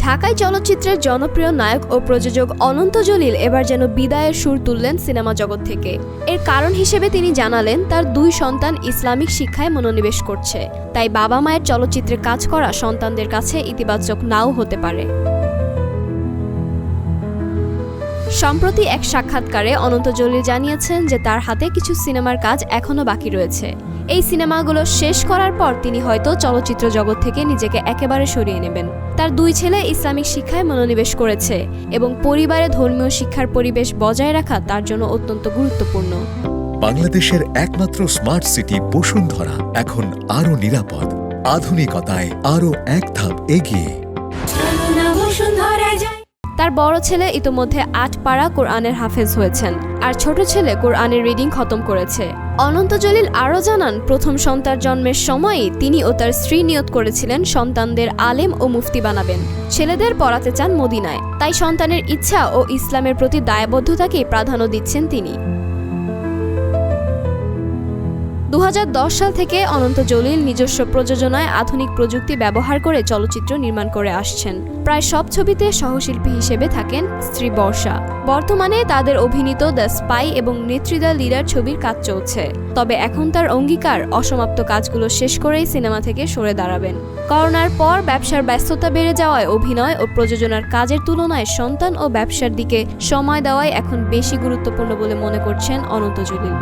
ঢাকাই চলচ্চিত্রের জনপ্রিয় নায়ক ও প্রযোজক অনন্ত জলিল এবার যেন বিদায়ের সুর তুললেন সিনেমা জগৎ থেকে। এর কারণ হিসেবে তিনি জানালেন, তার 2 সন্তান ইসলামিক শিক্ষায় মনোনিবেশ করছে, তাই বাবা মায়ের চলচ্চিত্রে কাজ করা সন্তানদের কাছে ইতিবাচক নাও হতে পারে। সম্প্রতি এক সাক্ষাৎকারে অনন্ত জলিল জানিয়েছেন যে তার হাতে কিছু সিনেমার কাজ এখনও বাকি রয়েছে। এই সিনেমাগুলো শেষ করার পর তিনি হয়তো চলচ্চিত্র জগৎ থেকে নিজেকে একেবারে সরিয়ে নেবেন। তার 2 ছেলে ইসলামিক শিক্ষায় মনোনিবেশ করেছে এবং পরিবারে ধর্মীয় শিক্ষার পরিবেশ বজায় রাখা তার জন্য অত্যন্ত গুরুত্বপূর্ণ। বাংলাদেশের একমাত্র স্মার্ট সিটি বসুন্ধরা এখন আরও নিরাপদ, আধুনিকতায় আরও এক ধাপ এগিয়ে। তার বড় ছেলে ইতোমধ্যে 8 পারা কোরআনের হাফেজ হয়েছেন, আর ছোট ছেলে কোরআনের রিডিং খতম করেছে। অনন্ত জলিল আরও জানান, প্রথম সন্তান জন্মের সময়ই তিনি ও তার স্ত্রী নিয়ত করেছিলেন সন্তানদের আলেম ও মুফতি বানাবেন। ছেলেদের পড়াতে চান মদিনায়, তাই সন্তানের ইচ্ছা ও ইসলামের প্রতি দায়বদ্ধতাকেই প্রাধান্য দিচ্ছেন তিনি। 2010 সাল থেকে অনন্ত জলিল নিজস্ব প্রযোজনায় আধুনিক প্রযুক্তি ব্যবহার করে চলচ্চিত্র নির্মাণ করে আসছেন। প্রায় সব ছবিতে সহশিল্পী হিসেবে থাকেন স্ত্রী বর্ষা। বর্তমানে তাদের অভিনীত দ্য স্পাই এবং নেত্রী দ্য লিডার ছবির কাজ চলছে, তবে এখন তার অঙ্গীকার অসমাপ্ত কাজগুলো শেষ করেই সিনেমা থেকে সরে দাঁড়াবেন। করোনার পর ব্যবসার ব্যস্ততা বেড়ে যাওয়ায় অভিনয় ও প্রযোজনার কাজের তুলনায় সন্তান ও ব্যবসার দিকে সময় দেওয়াই এখন বেশি গুরুত্বপূর্ণ বলে মনে করছেন অনন্ত জলিল।